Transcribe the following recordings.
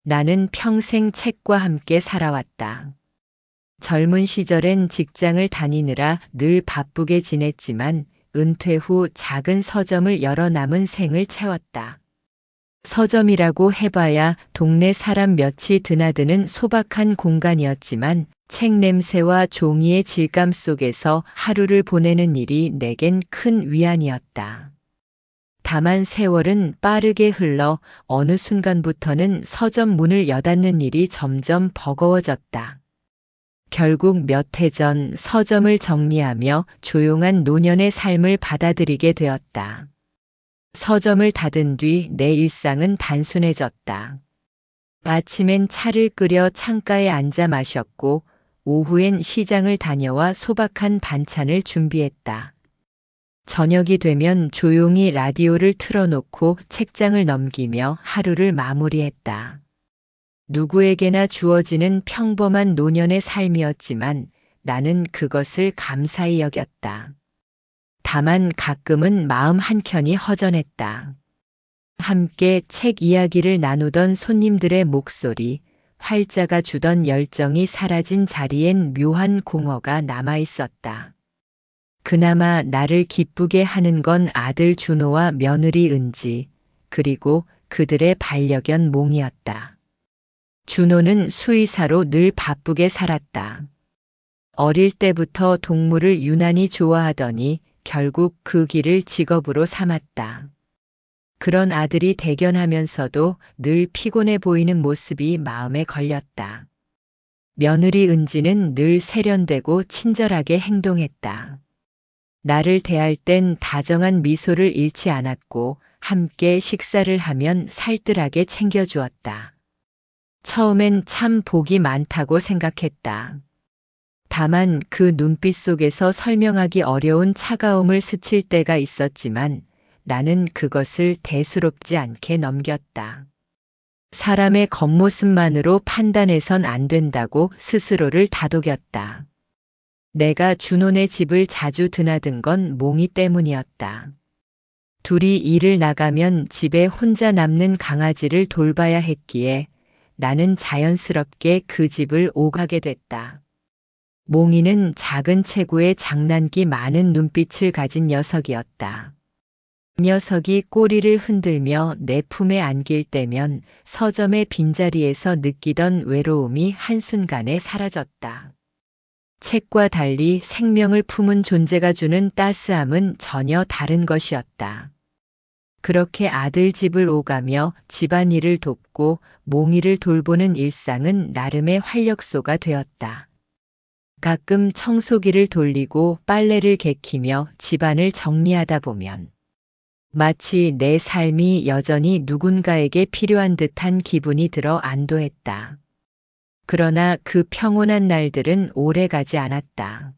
나는 평생 책과 함께 살아왔다. 젊은 시절엔 직장을 다니느라 늘 바쁘게 지냈지만 은퇴 후 작은 서점을 열어 남은 생을 채웠다. 서점이라고 해봐야 동네 사람 몇이 드나드는 소박한 공간이었지만 책 냄새와 종이의 질감 속에서 하루를 보내는 일이 내겐 큰 위안이었다. 다만 세월은 빠르게 흘러 어느 순간부터는 서점 문을 여닫는 일이 점점 버거워졌다. 결국 몇 해 전 서점을 정리하며 조용한 노년의 삶을 받아들이게 되었다. 서점을 닫은 뒤 내 일상은 단순해졌다. 아침엔 차를 끓여 창가에 앉아 마셨고 오후엔 시장을 다녀와 소박한 반찬을 준비했다. 저녁이 되면 조용히 라디오를 틀어놓고 책장을 넘기며 하루를 마무리했다. 누구에게나 주어지는 평범한 노년의 삶이었지만 나는 그것을 감사히 여겼다. 다만 가끔은 마음 한켠이 허전했다. 함께 책 이야기를 나누던 손님들의 목소리, 활자가 주던 열정이 사라진 자리엔 묘한 공허가 남아 있었다. 그나마 나를 기쁘게 하는 건 아들 준호와 며느리 은지, 그리고 그들의 반려견 몽이었다. 준호는 수의사로 늘 바쁘게 살았다. 어릴 때부터 동물을 유난히 좋아하더니 결국 그 길을 직업으로 삼았다. 그런 아들이 대견하면서도 늘 피곤해 보이는 모습이 마음에 걸렸다. 며느리 은지는 늘 세련되고 친절하게 행동했다. 나를 대할 땐 다정한 미소를 잃지 않았고 함께 식사를 하면 살뜰하게 챙겨주었다. 처음엔 참 복이 많다고 생각했다. 다만 그 눈빛 속에서 설명하기 어려운 차가움을 스칠 때가 있었지만 나는 그것을 대수롭지 않게 넘겼다. 사람의 겉모습만으로 판단해선 안 된다고 스스로를 다독였다. 내가 준호네 집을 자주 드나든 건 몽이 때문이었다. 둘이 일을 나가면 집에 혼자 남는 강아지를 돌봐야 했기에 나는 자연스럽게 그 집을 오가게 됐다. 몽이는 작은 체구에 장난기 많은 눈빛을 가진 녀석이었다. 녀석이 꼬리를 흔들며 내 품에 안길 때면 서점의 빈자리에서 느끼던 외로움이 한순간에 사라졌다. 책과 달리 생명을 품은 존재가 주는 따스함은 전혀 다른 것이었다. 그렇게 아들 집을 오가며 집안일을 돕고 몽이를 돌보는 일상은 나름의 활력소가 되었다. 가끔 청소기를 돌리고 빨래를 개키며 집안을 정리하다 보면 마치 내 삶이 여전히 누군가에게 필요한 듯한 기분이 들어 안도했다. 그러나 그 평온한 날들은 오래 가지 않았다.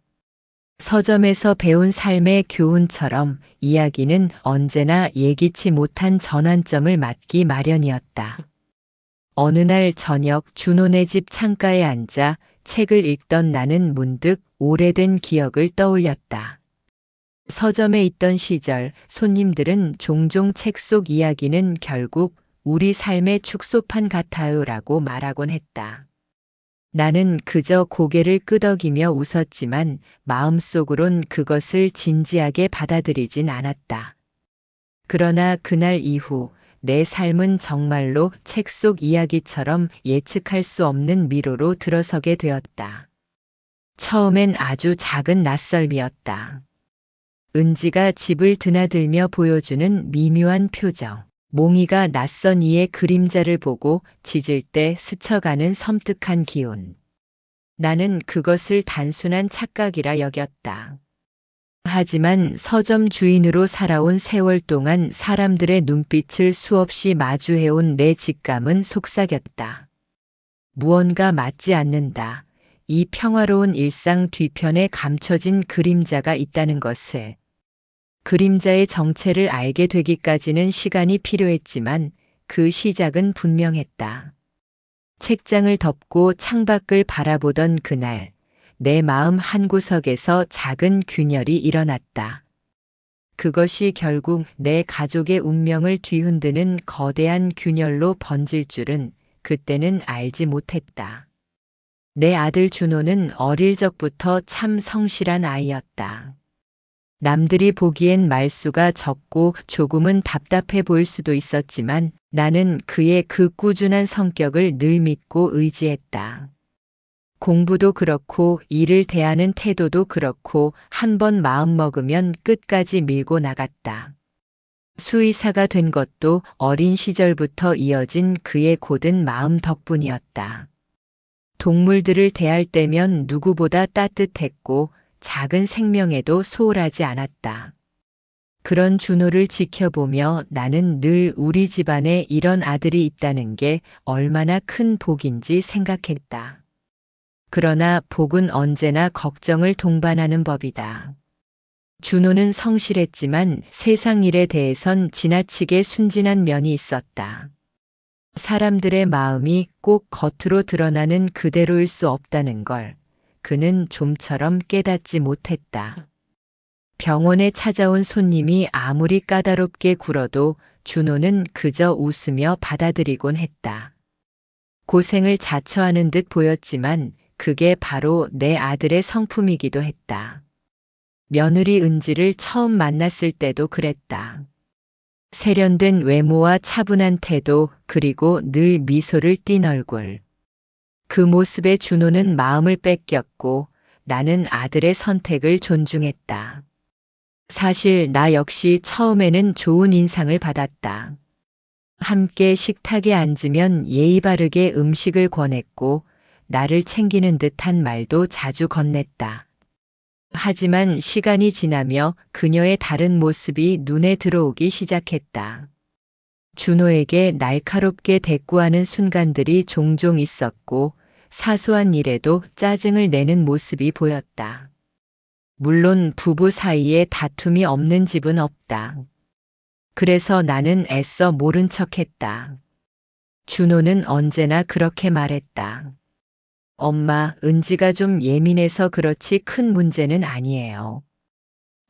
서점에서 배운 삶의 교훈처럼 이야기는 언제나 예기치 못한 전환점을 맞기 마련이었다. 어느 날 저녁 준호네 집 창가에 앉아 책을 읽던 나는 문득 오래된 기억을 떠올렸다. 서점에 있던 시절 손님들은 종종 책 속 이야기는 결국 우리 삶의 축소판 같아요라고 말하곤 했다. 나는 그저 고개를 끄덕이며 웃었지만 마음속으론 그것을 진지하게 받아들이진 않았다. 그러나 그날 이후 내 삶은 정말로 책 속 이야기처럼 예측할 수 없는 미로로 들어서게 되었다. 처음엔 아주 작은 낯설미였다. 은지가 집을 드나들며 보여주는 미묘한 표정. 몽이가 낯선 이의 그림자를 보고 짖을 때 스쳐가는 섬뜩한 기운. 나는 그것을 단순한 착각이라 여겼다. 하지만 서점 주인으로 살아온 세월 동안 사람들의 눈빛을 수없이 마주해온 내 직감은 속삭였다. 무언가 맞지 않는다. 이 평화로운 일상 뒤편에 감춰진 그림자가 있다는 것을. 그림자의 정체를 알게 되기까지는 시간이 필요했지만 그 시작은 분명했다. 책장을 덮고 창밖을 바라보던 그날, 내 마음 한구석에서 작은 균열이 일어났다. 그것이 결국 내 가족의 운명을 뒤흔드는 거대한 균열로 번질 줄은 그때는 알지 못했다. 내 아들 준호는 어릴 적부터 참 성실한 아이였다. 남들이 보기엔 말수가 적고 조금은 답답해 보일 수도 있었지만 나는 그의 그 꾸준한 성격을 늘 믿고 의지했다. 공부도 그렇고 일을 대하는 태도도 그렇고 한 번 마음먹으면 끝까지 밀고 나갔다. 수의사가 된 것도 어린 시절부터 이어진 그의 고든 마음 덕분이었다. 동물들을 대할 때면 누구보다 따뜻했고 작은 생명에도 소홀하지 않았다. 그런 준호를 지켜보며 나는 늘 우리 집안에 이런 아들이 있다는 게 얼마나 큰 복인지 생각했다. 그러나 복은 언제나 걱정을 동반하는 법이다. 준호는 성실했지만 세상 일에 대해선 지나치게 순진한 면이 있었다. 사람들의 마음이 꼭 겉으로 드러나는 그대로일 수 없다는 걸 그는 좀처럼 깨닫지 못했다. 병원에 찾아온 손님이 아무리 까다롭게 굴어도 준호는 그저 웃으며 받아들이곤 했다. 고생을 자처하는 듯 보였지만 그게 바로 내 아들의 성품이기도 했다. 며느리 은지를 처음 만났을 때도 그랬다. 세련된 외모와 차분한 태도, 그리고 늘 미소를 띤 얼굴. 그 모습에 준호는 마음을 뺏겼고 나는 아들의 선택을 존중했다. 사실 나 역시 처음에는 좋은 인상을 받았다. 함께 식탁에 앉으면 예의 바르게 음식을 권했고 나를 챙기는 듯한 말도 자주 건넸다. 하지만 시간이 지나며 그녀의 다른 모습이 눈에 들어오기 시작했다. 준호에게 날카롭게 대꾸하는 순간들이 종종 있었고 사소한 일에도 짜증을 내는 모습이 보였다. 물론 부부 사이에 다툼이 없는 집은 없다. 그래서 나는 애써 모른 척했다. 준호는 언제나 그렇게 말했다. 엄마, 은지가 좀 예민해서 그렇지 큰 문제는 아니에요.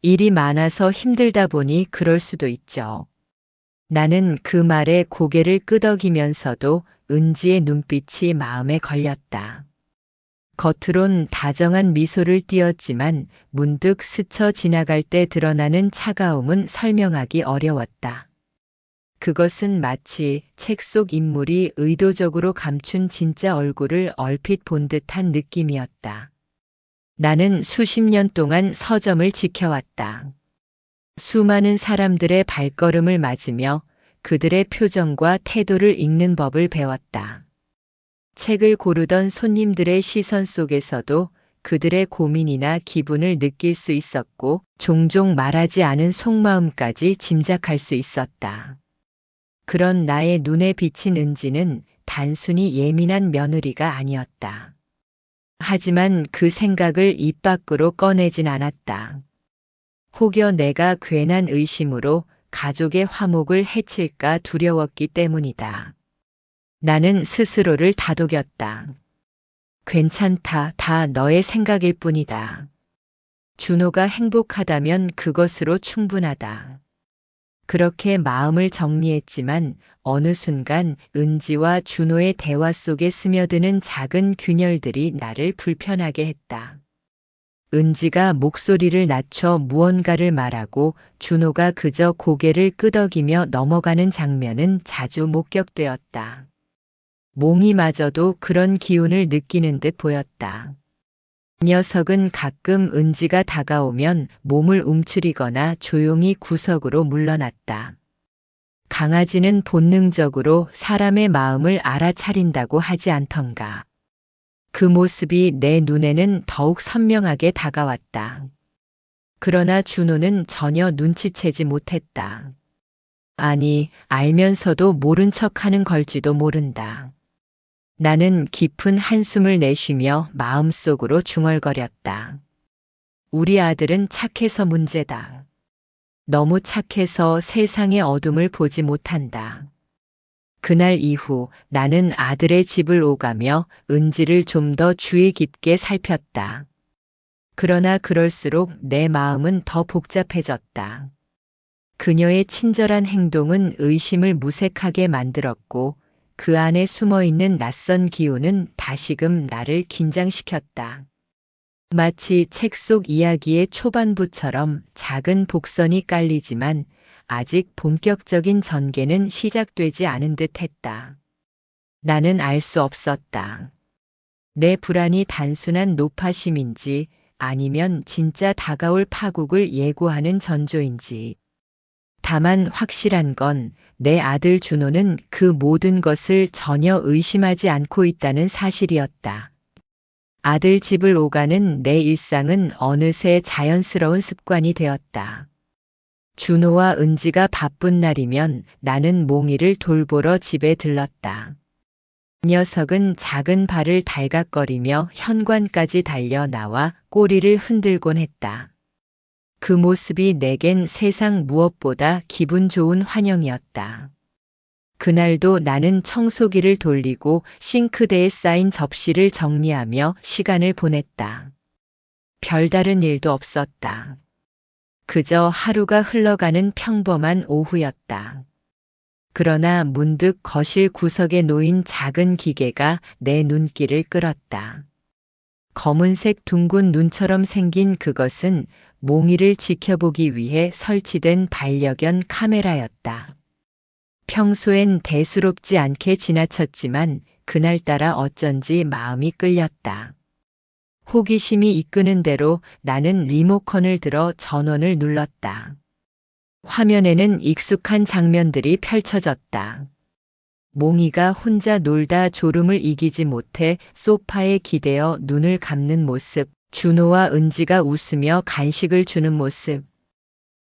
일이 많아서 힘들다 보니 그럴 수도 있죠. 나는 그 말에 고개를 끄덕이면서도 은지의 눈빛이 마음에 걸렸다. 겉으론 다정한 미소를 띄었지만 문득 스쳐 지나갈 때 드러나는 차가움은 설명하기 어려웠다. 그것은 마치 책 속 인물이 의도적으로 감춘 진짜 얼굴을 얼핏 본 듯한 느낌이었다. 나는 수십 년 동안 서점을 지켜왔다. 수많은 사람들의 발걸음을 맞으며 그들의 표정과 태도를 읽는 법을 배웠다. 책을 고르던 손님들의 시선 속에서도 그들의 고민이나 기분을 느낄 수 있었고 종종 말하지 않은 속마음까지 짐작할 수 있었다. 그런 나의 눈에 비친 은지는 단순히 예민한 며느리가 아니었다. 하지만 그 생각을 입 밖으로 꺼내진 않았다. 혹여 내가 괜한 의심으로 가족의 화목을 해칠까 두려웠기 때문이다. 나는 스스로를 다독였다. 괜찮다. 다 너의 생각일 뿐이다. 준호가 행복하다면 그것으로 충분하다. 그렇게 마음을 정리했지만 어느 순간 은지와 준호의 대화 속에 스며드는 작은 균열들이 나를 불편하게 했다. 은지가 목소리를 낮춰 무언가를 말하고 준호가 그저 고개를 끄덕이며 넘어가는 장면은 자주 목격되었다. 몽이마저도 그런 기운을 느끼는 듯 보였다. 녀석은 가끔 은지가 다가오면 몸을 움츠리거나 조용히 구석으로 물러났다. 강아지는 본능적으로 사람의 마음을 알아차린다고 하지 않던가. 그 모습이 내 눈에는 더욱 선명하게 다가왔다. 그러나 준호는 전혀 눈치채지 못했다. 아니, 알면서도 모른 척하는 걸지도 모른다. 나는 깊은 한숨을 내쉬며 마음속으로 중얼거렸다. 우리 아들은 착해서 문제다. 너무 착해서 세상의 어둠을 보지 못한다. 그날 이후 나는 아들의 집을 오가며 은지를 좀 더 주의 깊게 살폈다. 그러나 그럴수록 내 마음은 더 복잡해졌다. 그녀의 친절한 행동은 의심을 무색하게 만들었고 그 안에 숨어 있는 낯선 기운은 다시금 나를 긴장시켰다. 마치 책 속 이야기의 초반부처럼 작은 복선이 깔리지만 아직 본격적인 전개는 시작되지 않은 듯 했다. 나는 알 수 없었다. 내 불안이 단순한 노파심인지 아니면 진짜 다가올 파국을 예고하는 전조인지. 다만 확실한 건 내 아들 준호는 그 모든 것을 전혀 의심하지 않고 있다는 사실이었다. 아들 집을 오가는 내 일상은 어느새 자연스러운 습관이 되었다. 준호와 은지가 바쁜 날이면 나는 몽이를 돌보러 집에 들렀다. 녀석은 작은 발을 달각거리며 현관까지 달려 나와 꼬리를 흔들곤 했다. 그 모습이 내겐 세상 무엇보다 기분 좋은 환영이었다. 그날도 나는 청소기를 돌리고 싱크대에 쌓인 접시를 정리하며 시간을 보냈다. 별다른 일도 없었다. 그저 하루가 흘러가는 평범한 오후였다. 그러나 문득 거실 구석에 놓인 작은 기계가 내 눈길을 끌었다. 검은색 둥근 눈처럼 생긴 그것은 몽이를 지켜보기 위해 설치된 반려견 카메라였다. 평소엔 대수롭지 않게 지나쳤지만 그날따라 어쩐지 마음이 끌렸다. 호기심이 이끄는 대로 나는 리모컨을 들어 전원을 눌렀다. 화면에는 익숙한 장면들이 펼쳐졌다. 몽이가 혼자 놀다 졸음을 이기지 못해 소파에 기대어 눈을 감는 모습, 준호와 은지가 웃으며 간식을 주는 모습.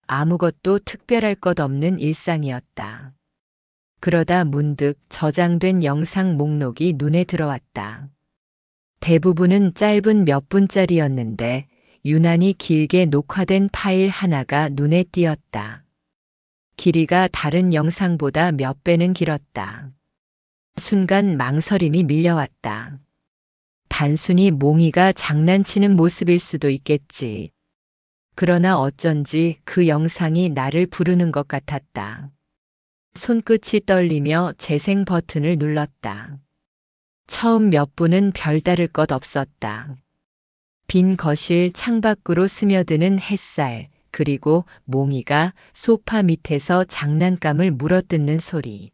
아무것도 특별할 것 없는 일상이었다. 그러다 문득 저장된 영상 목록이 눈에 들어왔다. 대부분은 짧은 몇 분짜리였는데 유난히 길게 녹화된 파일 하나가 눈에 띄었다. 길이가 다른 영상보다 몇 배는 길었다. 순간 망설임이 밀려왔다. 단순히 몽이가 장난치는 모습일 수도 있겠지. 그러나 어쩐지 그 영상이 나를 부르는 것 같았다. 손끝이 떨리며 재생 버튼을 눌렀다. 처음 몇 분은 별다를 것 없었다. 빈 거실 창밖으로 스며드는 햇살, 그리고 몽이가 소파 밑에서 장난감을 물어뜯는 소리.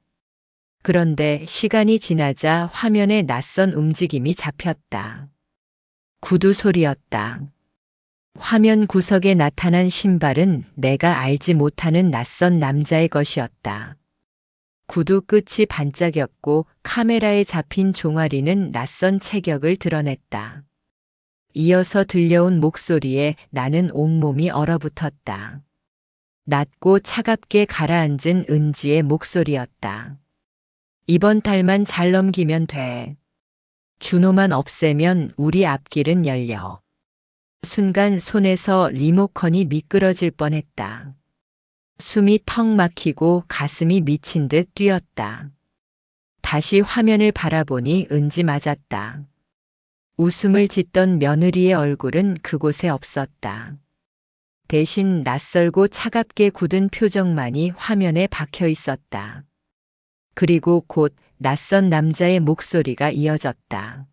그런데 시간이 지나자 화면에 낯선 움직임이 잡혔다. 구두 소리였다. 화면 구석에 나타난 신발은 내가 알지 못하는 낯선 남자의 것이었다. 구두 끝이 반짝였고 카메라에 잡힌 종아리는 낯선 체격을 드러냈다. 이어서 들려온 목소리에 나는 온몸이 얼어붙었다. 낮고 차갑게 가라앉은 은지의 목소리였다. 이번 달만 잘 넘기면 돼. 준호만 없애면 우리 앞길은 열려. 순간 손에서 리모컨이 미끄러질 뻔했다. 숨이 턱 막히고 가슴이 미친 듯 뛰었다. 다시 화면을 바라보니 은지 맞았다. 웃음을 짓던 며느리의 얼굴은 그곳에 없었다. 대신 낯설고 차갑게 굳은 표정만이 화면에 박혀 있었다. 그리고 곧 낯선 남자의 목소리가 이어졌다.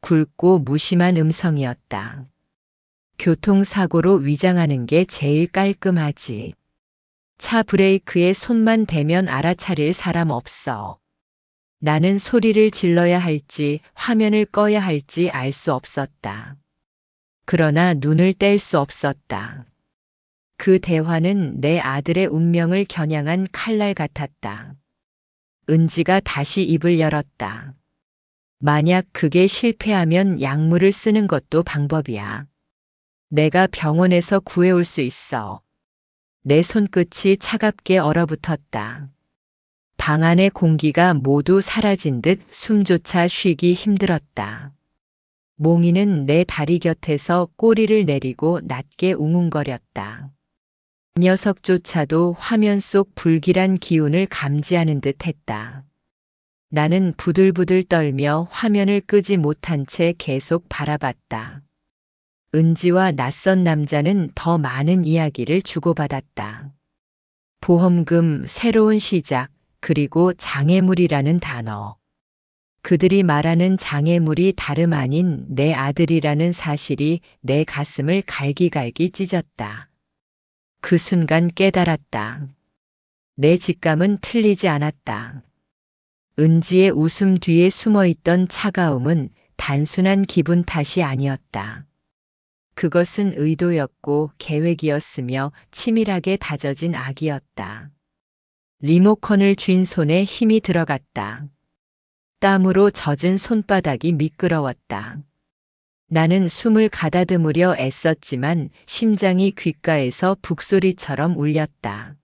굵고 무심한 음성이었다. 교통사고로 위장하는 게 제일 깔끔하지. 차 브레이크에 손만 대면 알아차릴 사람 없어. 나는 소리를 질러야 할지 화면을 꺼야 할지 알 수 없었다. 그러나 눈을 뗄 수 없었다. 그 대화는 내 아들의 운명을 겨냥한 칼날 같았다. 은지가 다시 입을 열었다. 만약 그게 실패하면 약물을 쓰는 것도 방법이야. 내가 병원에서 구해올 수 있어. 내 손끝이 차갑게 얼어붙었다. 방 안의 공기가 모두 사라진 듯 숨조차 쉬기 힘들었다. 몽이는 내 다리 곁에서 꼬리를 내리고 낮게 웅웅거렸다. 녀석조차도 화면 속 불길한 기운을 감지하는 듯 했다. 나는 부들부들 떨며 화면을 끄지 못한 채 계속 바라봤다. 은지와 낯선 남자는 더 많은 이야기를 주고받았다. 보험금, 새로운 시작, 그리고 장애물이라는 단어. 그들이 말하는 장애물이 다름 아닌 내 아들이라는 사실이 내 가슴을 갈기갈기 찢었다. 그 순간 깨달았다. 내 직감은 틀리지 않았다. 은지의 웃음 뒤에 숨어있던 차가움은 단순한 기분 탓이 아니었다. 그것은 의도였고 계획이었으며 치밀하게 다져진 악이었다. 리모컨을 쥔 손에 힘이 들어갔다. 땀으로 젖은 손바닥이 미끄러웠다. 나는 숨을 가다듬으려 애썼지만 심장이 귓가에서 북소리처럼 울렸다.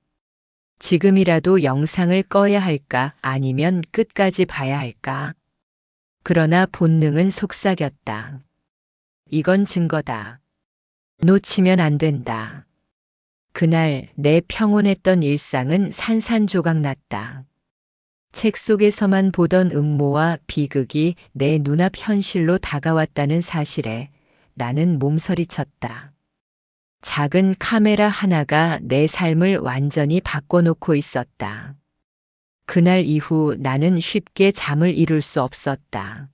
지금이라도 영상을 꺼야 할까 아니면 끝까지 봐야 할까? 그러나 본능은 속삭였다. 이건 증거다. 놓치면 안 된다. 그날 내 평온했던 일상은 산산조각났다. 책 속에서만 보던 음모와 비극이 내 눈앞 현실로 다가왔다는 사실에 나는 몸서리쳤다. 작은 카메라 하나가 내 삶을 완전히 바꿔놓고 있었다. 그날 이후 나는 쉽게 잠을 이룰 수 없었다.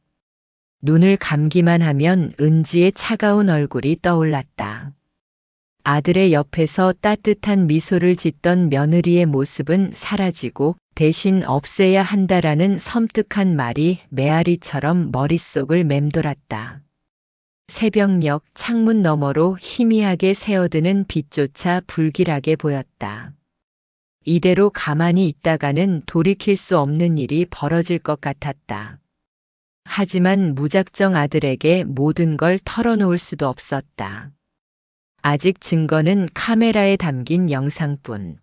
눈을 감기만 하면 은지의 차가운 얼굴이 떠올랐다. 아들의 옆에서 따뜻한 미소를 짓던 며느리의 모습은 사라지고 대신 없애야 한다라는 섬뜩한 말이 메아리처럼 머릿속을 맴돌았다. 새벽녘 창문 너머로 희미하게 새어드는 빛조차 불길하게 보였다. 이대로 가만히 있다가는 돌이킬 수 없는 일이 벌어질 것 같았다. 하지만 무작정 아들에게 모든 걸 털어놓을 수도 없었다. 아직 증거는 카메라에 담긴 영상뿐.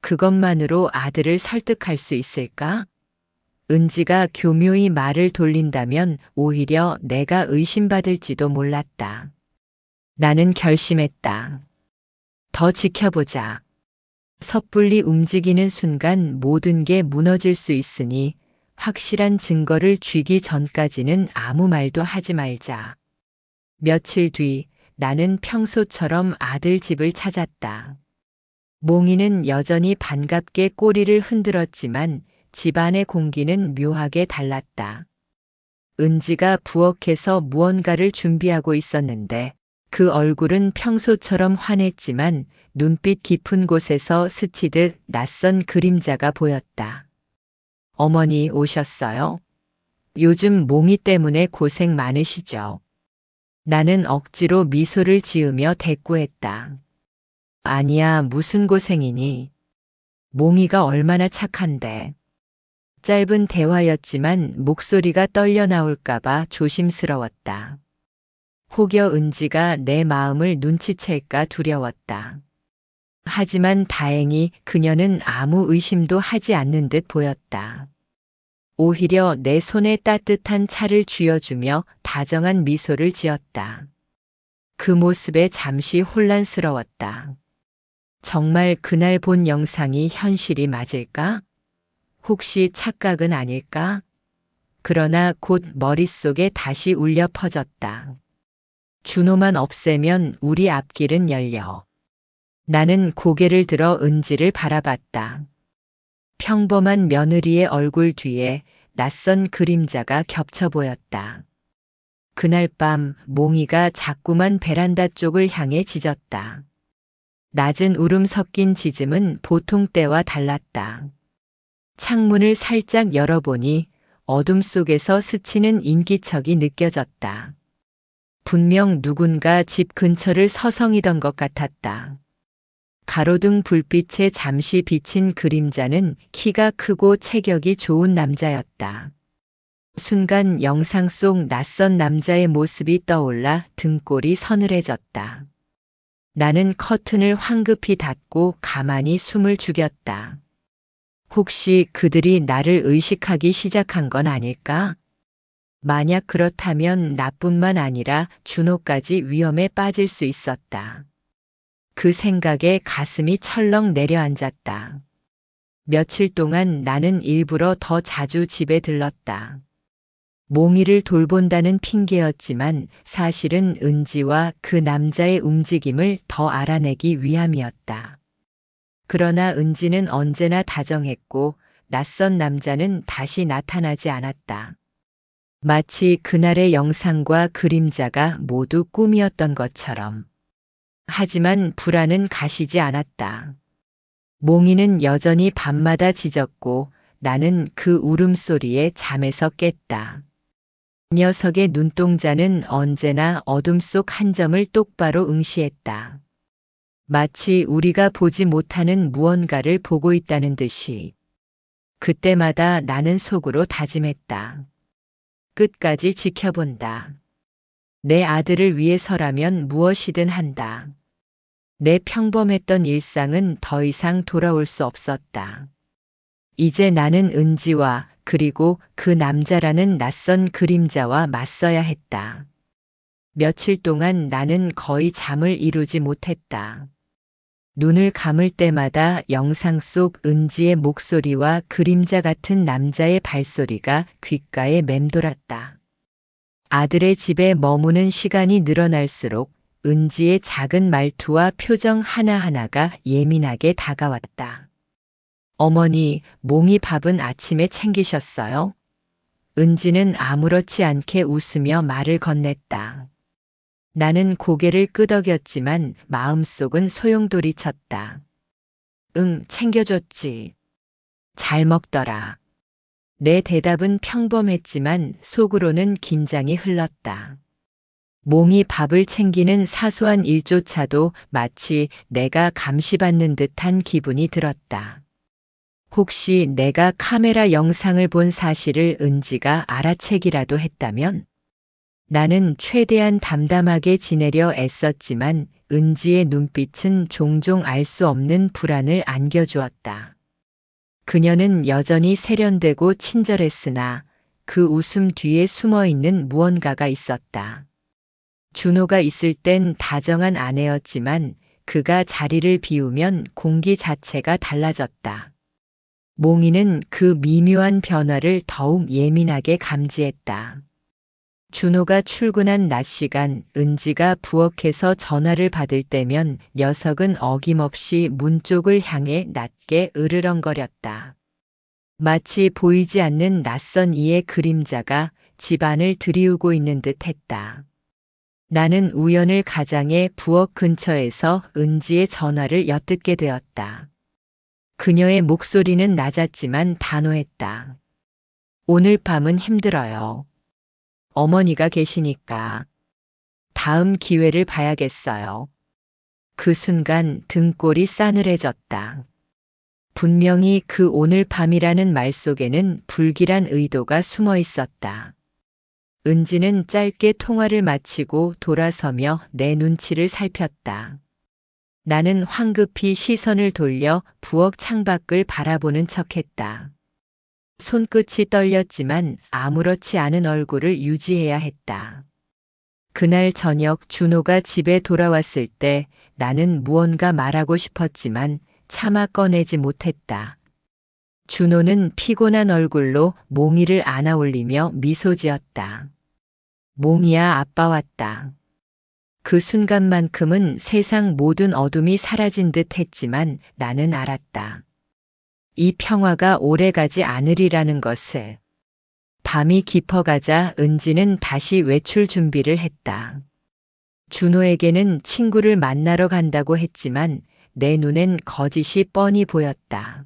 그것만으로 아들을 설득할 수 있을까? 은지가 교묘히 말을 돌린다면 오히려 내가 의심받을지도 몰랐다. 나는 결심했다. 더 지켜보자. 섣불리 움직이는 순간 모든 게 무너질 수 있으니 확실한 증거를 쥐기 전까지는 아무 말도 하지 말자. 며칠 뒤 나는 평소처럼 아들 집을 찾았다. 몽이는 여전히 반갑게 꼬리를 흔들었지만 집안의 공기는 묘하게 달랐다. 은지가 부엌에서 무언가를 준비하고 있었는데 그 얼굴은 평소처럼 환했지만 눈빛 깊은 곳에서 스치듯 낯선 그림자가 보였다. 어머니 오셨어요? 요즘 몽이 때문에 고생 많으시죠? 나는 억지로 미소를 지으며 대꾸했다. 아니야, 무슨 고생이니? 몽이가 얼마나 착한데. 짧은 대화였지만 목소리가 떨려 나올까봐 조심스러웠다. 혹여 은지가 내 마음을 눈치챌까 두려웠다. 하지만 다행히 그녀는 아무 의심도 하지 않는 듯 보였다. 오히려 내 손에 따뜻한 차를 쥐어주며 다정한 미소를 지었다. 그 모습에 잠시 혼란스러웠다. 정말 그날 본 영상이 현실이 맞을까? 혹시 착각은 아닐까? 그러나 곧 머릿속에 다시 울려 퍼졌다. 준호만 없애면 우리 앞길은 열려. 나는 고개를 들어 은지를 바라봤다. 평범한 며느리의 얼굴 뒤에 낯선 그림자가 겹쳐 보였다. 그날 밤 몽이가 자꾸만 베란다 쪽을 향해 짖었다. 낮은 울음 섞인 짖음은 보통 때와 달랐다. 창문을 살짝 열어보니 어둠 속에서 스치는 인기척이 느껴졌다. 분명 누군가 집 근처를 서성이던 것 같았다. 가로등 불빛에 잠시 비친 그림자는 키가 크고 체격이 좋은 남자였다. 순간 영상 속 낯선 남자의 모습이 떠올라 등골이 서늘해졌다. 나는 커튼을 황급히 닫고 가만히 숨을 죽였다. 혹시 그들이 나를 의식하기 시작한 건 아닐까? 만약 그렇다면 나뿐만 아니라 준호까지 위험에 빠질 수 있었다. 그 생각에 가슴이 철렁 내려앉았다. 며칠 동안 나는 일부러 더 자주 집에 들렀다. 몽이를 돌본다는 핑계였지만 사실은 은지와 그 남자의 움직임을 더 알아내기 위함이었다. 그러나 은지는 언제나 다정했고 낯선 남자는 다시 나타나지 않았다. 마치 그날의 영상과 그림자가 모두 꿈이었던 것처럼. 하지만 불안은 가시지 않았다. 몽이는 여전히 밤마다 짖었고 나는 그 울음소리에 잠에서 깼다. 녀석의 눈동자는 언제나 어둠 속 한 점을 똑바로 응시했다. 마치 우리가 보지 못하는 무언가를 보고 있다는 듯이. 그때마다 나는 속으로 다짐했다. 끝까지 지켜본다. 내 아들을 위해서라면 무엇이든 한다. 내 평범했던 일상은 더 이상 돌아올 수 없었다. 이제 나는 은지와 그리고 그 남자라는 낯선 그림자와 맞서야 했다. 며칠 동안 나는 거의 잠을 이루지 못했다. 눈을 감을 때마다 영상 속 은지의 목소리와 그림자 같은 남자의 발소리가 귓가에 맴돌았다. 아들의 집에 머무는 시간이 늘어날수록 은지의 작은 말투와 표정 하나하나가 예민하게 다가왔다. 어머니, 몽이 밥은 아침에 챙기셨어요? 은지는 아무렇지 않게 웃으며 말을 건넸다. 나는 고개를 끄덕였지만 마음속은 소용돌이쳤다. 응, 챙겨줬지. 잘 먹더라. 내 대답은 평범했지만 속으로는 긴장이 흘렀다. 몽이 밥을 챙기는 사소한 일조차도 마치 내가 감시받는 듯한 기분이 들었다. 혹시 내가 카메라 영상을 본 사실을 은지가 알아채기라도 했다면? 나는 최대한 담담하게 지내려 애썼지만 은지의 눈빛은 종종 알 수 없는 불안을 안겨주었다. 그녀는 여전히 세련되고 친절했으나 그 웃음 뒤에 숨어 있는 무언가가 있었다. 준호가 있을 땐 다정한 아내였지만 그가 자리를 비우면 공기 자체가 달라졌다. 몽이는 그 미묘한 변화를 더욱 예민하게 감지했다. 준호가 출근한 낮 시간 은지가 부엌에서 전화를 받을 때면 녀석은 어김없이 문 쪽을 향해 낮게 으르렁거렸다. 마치 보이지 않는 낯선 이의 그림자가 집안을 들이우고 있는 듯 했다. 나는 우연을 가장해 부엌 근처에서 은지의 전화를 엿듣게 되었다. 그녀의 목소리는 낮았지만 단호했다. 오늘 밤은 힘들어요. 어머니가 계시니까. 다음 기회를 봐야겠어요. 그 순간 등골이 싸늘해졌다. 분명히 그 오늘 밤이라는 말 속에는 불길한 의도가 숨어 있었다. 은지는 짧게 통화를 마치고 돌아서며 내 눈치를 살폈다. 나는 황급히 시선을 돌려 부엌 창밖을 바라보는 척했다. 손끝이 떨렸지만 아무렇지 않은 얼굴을 유지해야 했다. 그날 저녁 준호가 집에 돌아왔을 때 나는 무언가 말하고 싶었지만 차마 꺼내지 못했다. 준호는 피곤한 얼굴로 몽이를 안아 올리며 미소 지었다. 몽이야, 아빠 왔다. 그 순간만큼은 세상 모든 어둠이 사라진 듯 했지만 나는 알았다. 이 평화가 오래가지 않으리라는 것을. 밤이 깊어가자 은지는 다시 외출 준비를 했다. 준호에게는 친구를 만나러 간다고 했지만 내 눈엔 거짓이 뻔히 보였다.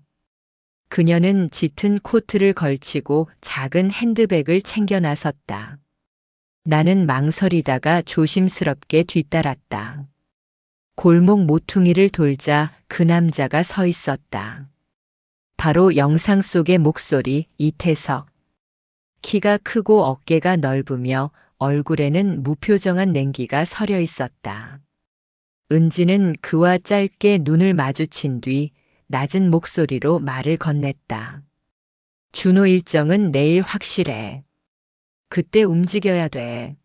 그녀는 짙은 코트를 걸치고 작은 핸드백을 챙겨 나섰다. 나는 망설이다가 조심스럽게 뒤따랐다. 골목 모퉁이를 돌자 그 남자가 서 있었다. 바로 영상 속의 목소리 이태석. 키가 크고 어깨가 넓으며 얼굴에는 무표정한 냉기가 서려 있었다. 은지는 그와 짧게 눈을 마주친 뒤 낮은 목소리로 말을 건넸다. 준호 일정은 내일 확실해. 그때 움직여야 돼.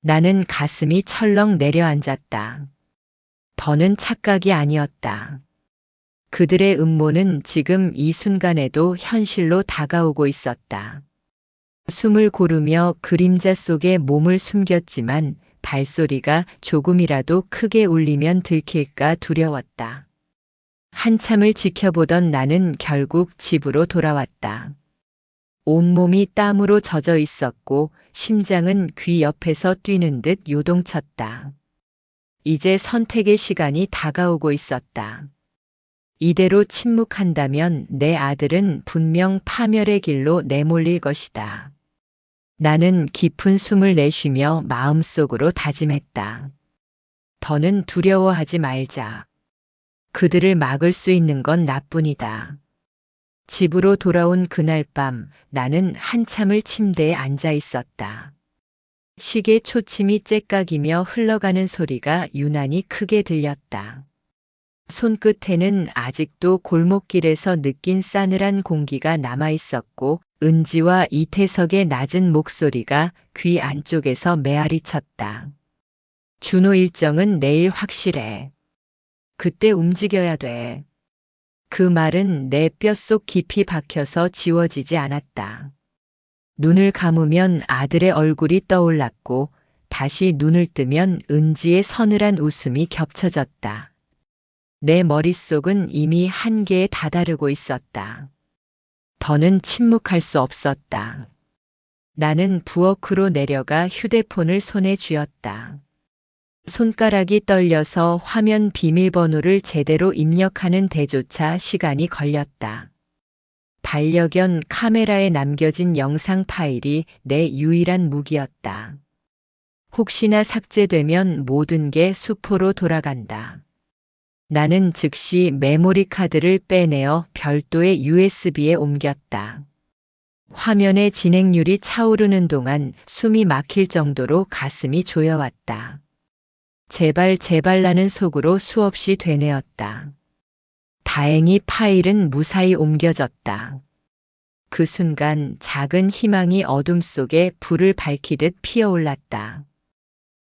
나는 가슴이 철렁 내려앉았다. 더는 착각이 아니었다. 그들의 음모는 지금 이 순간에도 현실로 다가오고 있었다. 숨을 고르며 그림자 속에 몸을 숨겼지만 발소리가 조금이라도 크게 울리면 들킬까 두려웠다. 한참을 지켜보던 나는 결국 집으로 돌아왔다. 온몸이 땀으로 젖어 있었고 심장은 귀 옆에서 뛰는 듯 요동쳤다. 이제 선택의 시간이 다가오고 있었다. 이대로 침묵한다면 내 아들은 분명 파멸의 길로 내몰릴 것이다. 나는 깊은 숨을 내쉬며 마음속으로 다짐했다. 더는 두려워하지 말자. 그들을 막을 수 있는 건 나뿐이다. 집으로 돌아온 그날 밤 나는 한참을 침대에 앉아 있었다. 시계 초침이 째깍이며 흘러가는 소리가 유난히 크게 들렸다. 손끝에는 아직도 골목길에서 느낀 싸늘한 공기가 남아 있었고 은지와 이태석의 낮은 목소리가 귀 안쪽에서 메아리 쳤다. 준호 일정은 내일 확실해. 그때 움직여야 돼. 그 말은 내 뼛속 깊이 박혀서 지워지지 않았다. 눈을 감으면 아들의 얼굴이 떠올랐고 다시 눈을 뜨면 은지의 서늘한 웃음이 겹쳐졌다. 내 머릿속은 이미 한계에 다다르고 있었다. 더는 침묵할 수 없었다. 나는 부엌으로 내려가 휴대폰을 손에 쥐었다. 손가락이 떨려서 화면 비밀번호를 제대로 입력하는 데조차 시간이 걸렸다. 반려견 카메라에 남겨진 영상 파일이 내 유일한 무기였다. 혹시나 삭제되면 모든 게 수포로 돌아간다. 나는 즉시 메모리 카드를 빼내어 별도의 USB에 옮겼다. 화면의 진행률이 차오르는 동안 숨이 막힐 정도로 가슴이 조여왔다. 제발 제발 나는 속으로 수없이 되뇌었다. 다행히 파일은 무사히 옮겨졌다. 그 순간 작은 희망이 어둠 속에 불을 밝히듯 피어올랐다.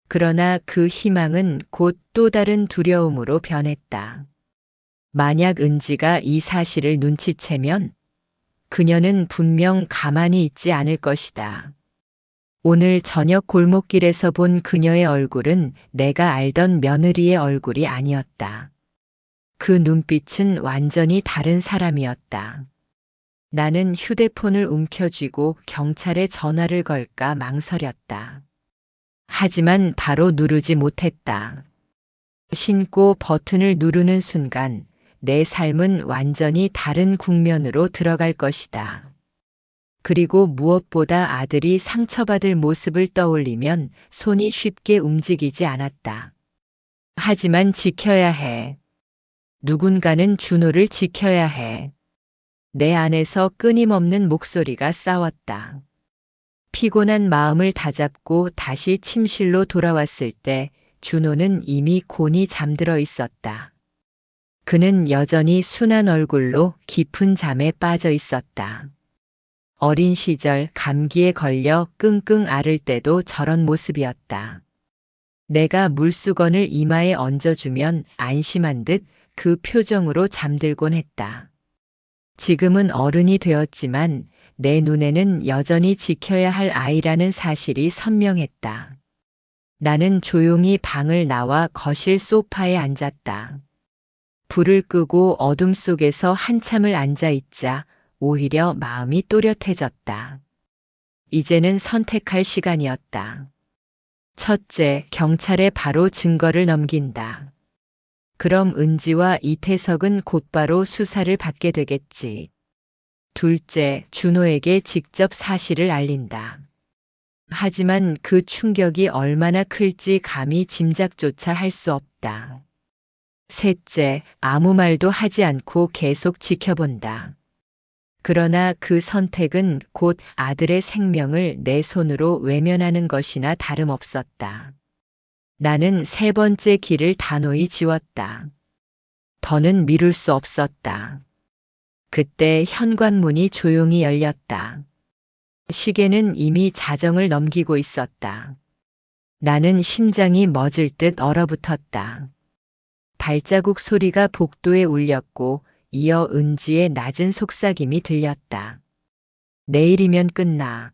그러나 그 희망은 곧 또 다른 두려움으로 변했다. 만약 은지가 이 사실을 눈치채면 그녀는 분명 가만히 있지 않을 것이다. 오늘 저녁 골목길에서 본 그녀의 얼굴은 내가 알던 며느리의 얼굴이 아니었다. 그 눈빛은 완전히 다른 사람이었다. 나는 휴대폰을 움켜쥐고 경찰에 전화를 걸까 망설였다. 하지만 바로 누르지 못했다. 신고 버튼을 누르는 순간 내 삶은 완전히 다른 국면으로 들어갈 것이다. 그리고 무엇보다 아들이 상처받을 모습을 떠올리면 손이 쉽게 움직이지 않았다. 하지만 지켜야 해. 누군가는 준호를 지켜야 해. 내 안에서 끊임없는 목소리가 싸웠다. 피곤한 마음을 다잡고 다시 침실로 돌아왔을 때 준호는 이미 곤히 잠들어 있었다. 그는 여전히 순한 얼굴로 깊은 잠에 빠져 있었다. 어린 시절 감기에 걸려 끙끙 앓을 때도 저런 모습이었다. 내가 물수건을 이마에 얹어주면 안심한 듯 그 표정으로 잠들곤 했다. 지금은 어른이 되었지만 내 눈에는 여전히 지켜야 할 아이라는 사실이 선명했다. 나는 조용히 방을 나와 거실 소파에 앉았다. 불을 끄고 어둠 속에서 한참을 앉아 있자 오히려 마음이 또렷해졌다. 이제는 선택할 시간이었다. 첫째, 경찰에 바로 증거를 넘긴다. 그럼 은지와 이태석은 곧바로 수사를 받게 되겠지. 둘째, 준호에게 직접 사실을 알린다. 하지만 그 충격이 얼마나 클지 감히 짐작조차 할 수 없다. 셋째, 아무 말도 하지 않고 계속 지켜본다. 그러나 그 선택은 곧 아들의 생명을 내 손으로 외면하는 것이나 다름없었다. 나는 세 번째 길을 단호히 지웠다. 더는 미룰 수 없었다. 그때 현관문이 조용히 열렸다. 시계는 이미 자정을 넘기고 있었다. 나는 심장이 멎을 듯 얼어붙었다. 발자국 소리가 복도에 울렸고 이어 은지의 낮은 속삭임이 들렸다. 내일이면 끝나.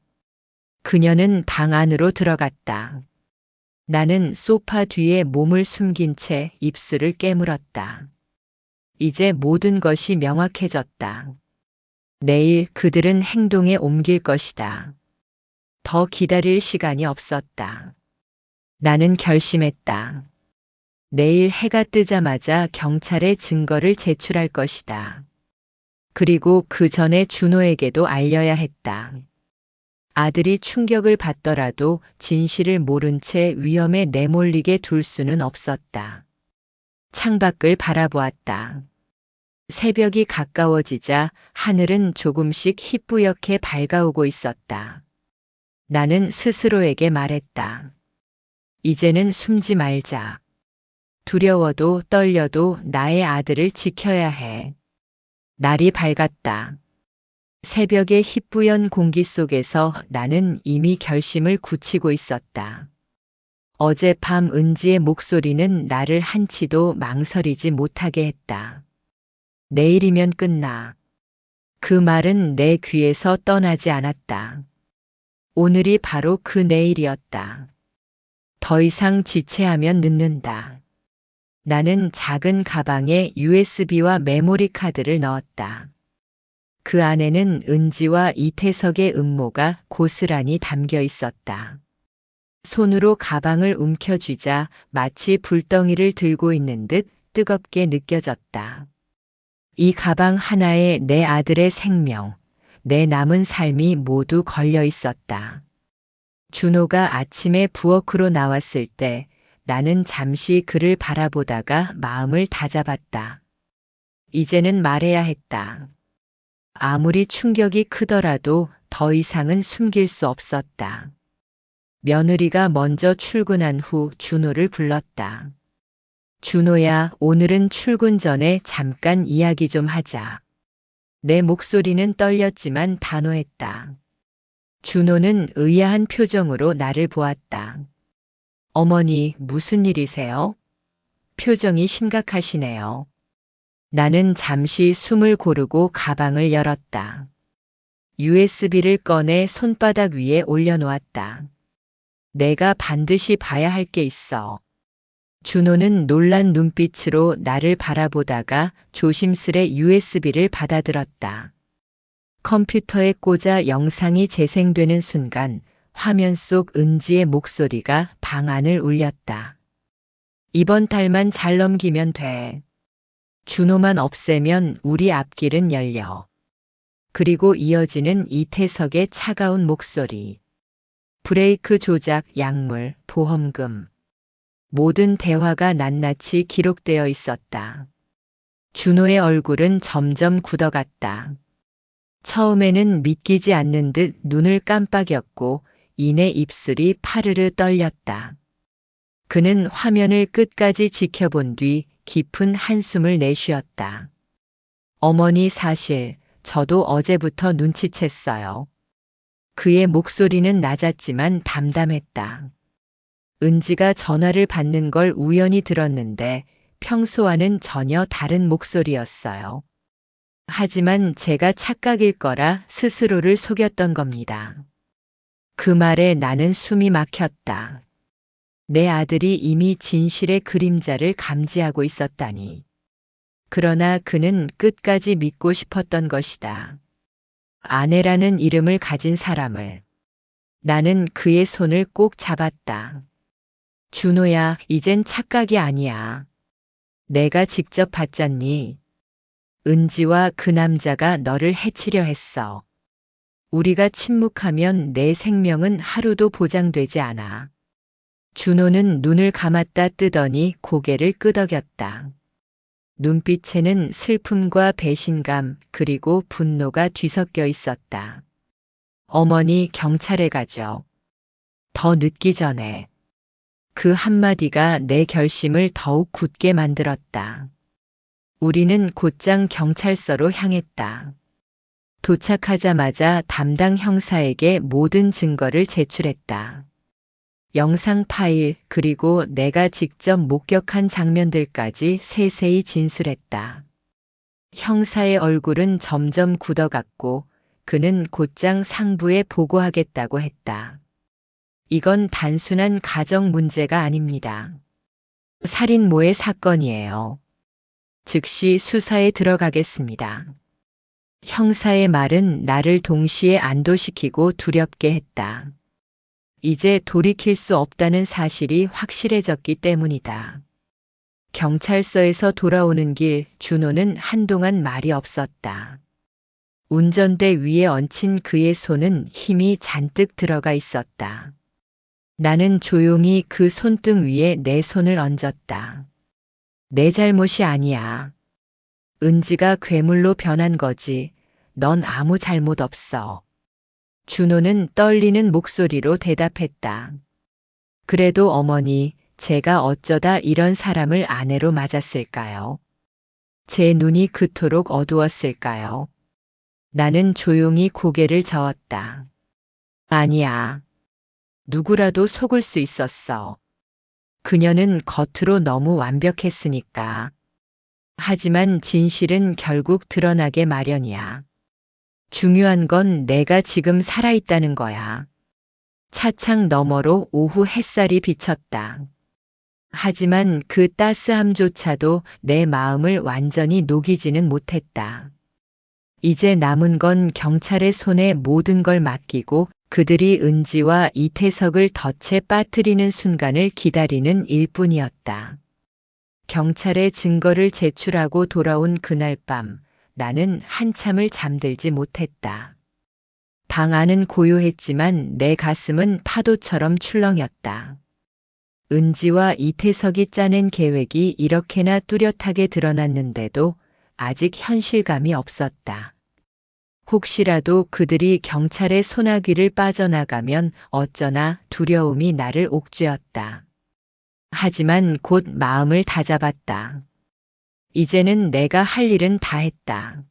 그녀는 방 안으로 들어갔다. 나는 소파 뒤에 몸을 숨긴 채 입술을 깨물었다. 이제 모든 것이 명확해졌다. 내일 그들은 행동에 옮길 것이다. 더 기다릴 시간이 없었다. 나는 결심했다. 내일 해가 뜨자마자 경찰에 증거를 제출할 것이다. 그리고 그 전에 준호에게도 알려야 했다. 아들이 충격을 받더라도 진실을 모른 채 위험에 내몰리게 둘 수는 없었다. 창밖을 바라보았다. 새벽이 가까워지자 하늘은 조금씩 희뿌옇게 밝아오고 있었다. 나는 스스로에게 말했다. 이제는 숨지 말자. 두려워도 떨려도 나의 아들을 지켜야 해. 날이 밝았다. 새벽의 희뿌연 공기 속에서 나는 이미 결심을 굳히고 있었다. 어젯밤 은지의 목소리는 나를 한치도 망설이지 못하게 했다. 내일이면 끝나. 그 말은 내 귀에서 떠나지 않았다. 오늘이 바로 그 내일이었다. 더 이상 지체하면 늦는다. 나는 작은 가방에 USB와 메모리 카드를 넣었다. 그 안에는 은지와 이태석의 음모가 고스란히 담겨 있었다. 손으로 가방을 움켜쥐자 마치 불덩이를 들고 있는 듯 뜨겁게 느껴졌다. 이 가방 하나에 내 아들의 생명, 내 남은 삶이 모두 걸려 있었다. 준호가 아침에 부엌으로 나왔을 때 나는 잠시 그를 바라보다가 마음을 다잡았다. 이제는 말해야 했다. 아무리 충격이 크더라도 더 이상은 숨길 수 없었다. 며느리가 먼저 출근한 후 준호를 불렀다. 준호야, 오늘은 출근 전에 잠깐 이야기 좀 하자. 내 목소리는 떨렸지만 단호했다. 준호는 의아한 표정으로 나를 보았다. 어머니, 무슨 일이세요? 표정이 심각하시네요. 나는 잠시 숨을 고르고 가방을 열었다. USB를 꺼내 손바닥 위에 올려놓았다. 내가 반드시 봐야 할 게 있어. 준호는 놀란 눈빛으로 나를 바라보다가 조심스레 USB를 받아들었다. 컴퓨터에 꽂아 영상이 재생되는 순간 화면 속 은지의 목소리가 방 안을 울렸다. 이번 달만 잘 넘기면 돼. 준호만 없애면 우리 앞길은 열려. 그리고 이어지는 이태석의 차가운 목소리. 브레이크 조작, 약물, 보험금. 모든 대화가 낱낱이 기록되어 있었다. 준호의 얼굴은 점점 굳어갔다. 처음에는 믿기지 않는 듯 눈을 깜빡였고 이내 입술이 파르르 떨렸다. 그는 화면을 끝까지 지켜본 뒤 깊은 한숨을 내쉬었다. 어머니, 사실 저도 어제부터 눈치챘어요. 그의 목소리는 낮았지만 담담했다. 은지가 전화를 받는 걸 우연히 들었는데 평소와는 전혀 다른 목소리였어요. 하지만 제가 착각일 거라 스스로를 속였던 겁니다. 그 말에 나는 숨이 막혔다. 내 아들이 이미 진실의 그림자를 감지하고 있었다니. 그러나 그는 끝까지 믿고 싶었던 것이다. 아내라는 이름을 가진 사람을. 나는 그의 손을 꼭 잡았다. 준호야, 이젠 착각이 아니야. 내가 직접 봤잖니. 은지와 그 남자가 너를 해치려 했어. 우리가 침묵하면 내 생명은 하루도 보장되지 않아. 준호는 눈을 감았다 뜨더니 고개를 끄덕였다. 눈빛에는 슬픔과 배신감 그리고 분노가 뒤섞여 있었다. 어머니, 경찰에 가죠. 더 늦기 전에. 그 한마디가 내 결심을 더욱 굳게 만들었다. 우리는 곧장 경찰서로 향했다. 도착하자마자 담당 형사에게 모든 증거를 제출했다. 영상 파일 그리고 내가 직접 목격한 장면들까지 세세히 진술했다. 형사의 얼굴은 점점 굳어갔고 그는 곧장 상부에 보고하겠다고 했다. 이건 단순한 가정 문제가 아닙니다. 살인모의 사건이에요. 즉시 수사에 들어가겠습니다. 형사의 말은 나를 동시에 안도시키고 두렵게 했다. 이제 돌이킬 수 없다는 사실이 확실해졌기 때문이다. 경찰서에서 돌아오는 길 준호는 한동안 말이 없었다. 운전대 위에 얹힌 그의 손은 힘이 잔뜩 들어가 있었다. 나는 조용히 그 손등 위에 내 손을 얹었다. 내 잘못이 아니야. 은지가 괴물로 변한 거지. 넌 아무 잘못 없어. 준호는 떨리는 목소리로 대답했다. 그래도 어머니, 제가 어쩌다 이런 사람을 아내로 맞았을까요? 제 눈이 그토록 어두웠을까요? 나는 조용히 고개를 저었다. 아니야. 누구라도 속을 수 있었어. 그녀는 겉으로 너무 완벽했으니까. 하지만 진실은 결국 드러나게 마련이야. 중요한 건 내가 지금 살아있다는 거야. 차창 너머로 오후 햇살이 비쳤다. 하지만 그 따스함조차도 내 마음을 완전히 녹이지는 못했다. 이제 남은 건 경찰의 손에 모든 걸 맡기고 그들이 은지와 이태석을 덫에 빠뜨리는 순간을 기다리는 일뿐이었다. 경찰에 증거를 제출하고 돌아온 그날 밤, 나는 한참을 잠들지 못했다. 방 안은 고요했지만 내 가슴은 파도처럼 출렁였다. 은지와 이태석이 짜낸 계획이 이렇게나 뚜렷하게 드러났는데도 아직 현실감이 없었다. 혹시라도 그들이 경찰의 소나기를 빠져나가면 어쩌나 두려움이 나를 옥죄었다. 하지만 곧 마음을 다잡았다. 이제는 내가 할 일은 다 했다.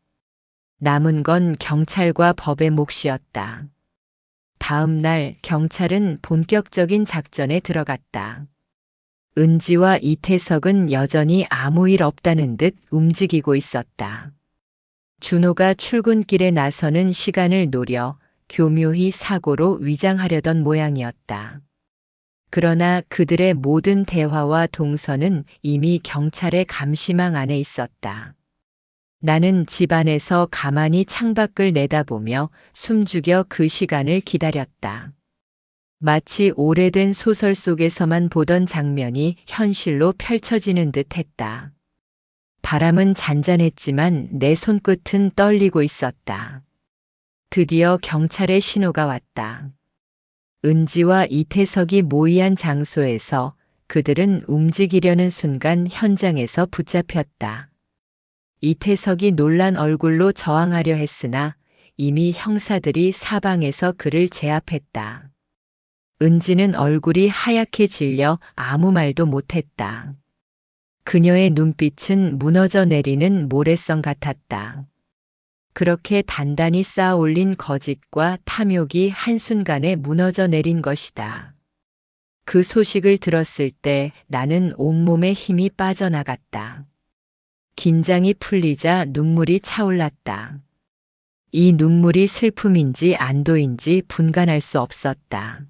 남은 건 경찰과 법의 몫이었다. 다음 날 경찰은 본격적인 작전에 들어갔다. 은지와 이태석은 여전히 아무 일 없다는 듯 움직이고 있었다. 준호가 출근길에 나서는 시간을 노려 교묘히 사고로 위장하려던 모양이었다. 그러나 그들의 모든 대화와 동선은 이미 경찰의 감시망 안에 있었다. 나는 집 안에서 가만히 창밖을 내다보며 숨죽여 그 시간을 기다렸다. 마치 오래된 소설 속에서만 보던 장면이 현실로 펼쳐지는 듯 했다. 바람은 잔잔했지만 내 손끝은 떨리고 있었다. 드디어 경찰의 신호가 왔다. 은지와 이태석이 모이한 장소에서 그들은 움직이려는 순간 현장에서 붙잡혔다. 이태석이 놀란 얼굴로 저항하려 했으나 이미 형사들이 사방에서 그를 제압했다. 은지는 얼굴이 하얗게 질려 아무 말도 못했다. 그녀의 눈빛은 무너져 내리는 모래성 같았다. 그렇게 단단히 쌓아 올린 거짓과 탐욕이 한순간에 무너져 내린 것이다. 그 소식을 들었을 때 나는 온몸에 힘이 빠져나갔다. 긴장이 풀리자 눈물이 차올랐다. 이 눈물이 슬픔인지 안도인지 분간할 수 없었다.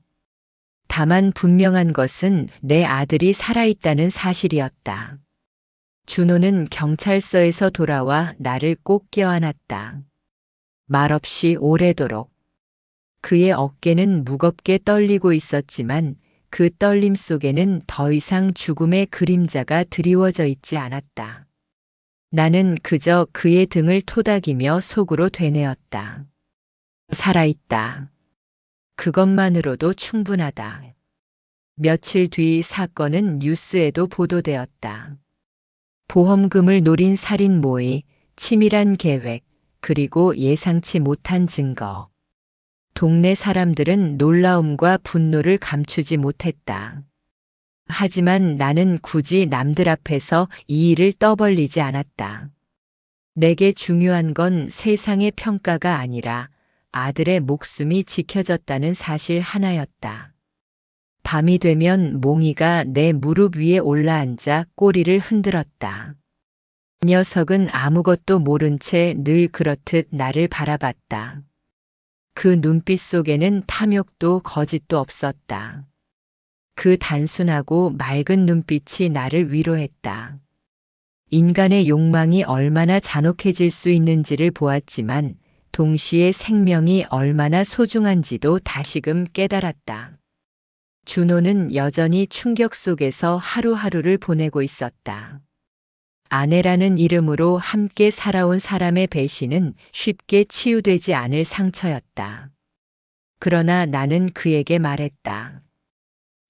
다만 분명한 것은 내 아들이 살아있다는 사실이었다. 준호는 경찰서에서 돌아와 나를 꼭 껴안았다. 말없이 오래도록. 그의 어깨는 무겁게 떨리고 있었지만 그 떨림 속에는 더 이상 죽음의 그림자가 드리워져 있지 않았다. 나는 그저 그의 등을 토닥이며 속으로 되뇌었다. 살아있다. 그것만으로도 충분하다. 며칠 뒤 사건은 뉴스에도 보도되었다. 보험금을 노린 살인 모의, 치밀한 계획, 그리고 예상치 못한 증거. 동네 사람들은 놀라움과 분노를 감추지 못했다. 하지만 나는 굳이 남들 앞에서 이 일을 떠벌리지 않았다. 내게 중요한 건 세상의 평가가 아니라 아들의 목숨이 지켜졌다는 사실 하나였다. 밤이 되면 몽이가 내 무릎 위에 올라앉아 꼬리를 흔들었다. 녀석은 아무것도 모른 채 늘 그렇듯 나를 바라봤다. 그 눈빛 속에는 탐욕도 거짓도 없었다. 그 단순하고 맑은 눈빛이 나를 위로했다. 인간의 욕망이 얼마나 잔혹해질 수 있는지를 보았지만 동시에 생명이 얼마나 소중한지도 다시금 깨달았다. 준호는 여전히 충격 속에서 하루하루를 보내고 있었다. 아내라는 이름으로 함께 살아온 사람의 배신은 쉽게 치유되지 않을 상처였다. 그러나 나는 그에게 말했다.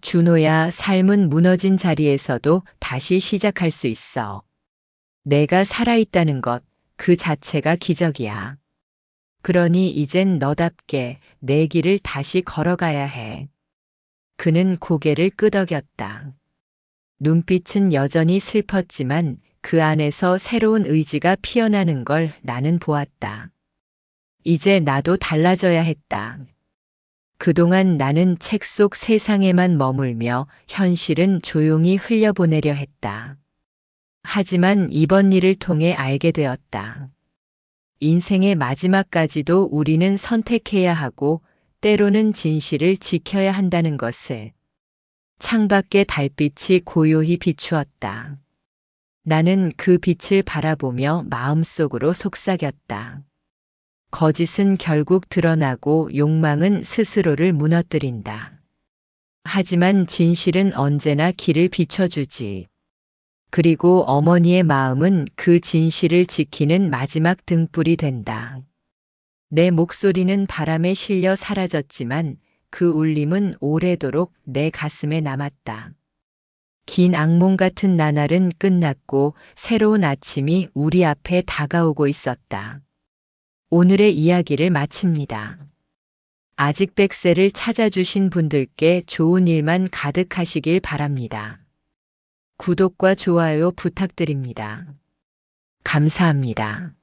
준호야, 삶은 무너진 자리에서도 다시 시작할 수 있어. 내가 살아있다는 것, 그 자체가 기적이야. 그러니 이젠 너답게 내 길을 다시 걸어가야 해. 그는 고개를 끄덕였다. 눈빛은 여전히 슬펐지만 그 안에서 새로운 의지가 피어나는 걸 나는 보았다. 이제 나도 달라져야 했다. 그동안 나는 책 속 세상에만 머물며 현실은 조용히 흘려보내려 했다. 하지만 이번 일을 통해 알게 되었다. 인생의 마지막까지도 우리는 선택해야 하고 때로는 진실을 지켜야 한다는 것을. 창밖의 달빛이 고요히 비추었다. 나는 그 빛을 바라보며 마음속으로 속삭였다. 거짓은 결국 드러나고 욕망은 스스로를 무너뜨린다. 하지만 진실은 언제나 길을 비춰주지. 그리고 어머니의 마음은 그 진실을 지키는 마지막 등불이 된다. 내 목소리는 바람에 실려 사라졌지만 그 울림은 오래도록 내 가슴에 남았다. 긴 악몽 같은 나날은 끝났고 새로운 아침이 우리 앞에 다가오고 있었다. 오늘의 이야기를 마칩니다. 아직 100세를 찾아주신 분들께 좋은 일만 가득하시길 바랍니다. 구독과 좋아요 부탁드립니다. 감사합니다.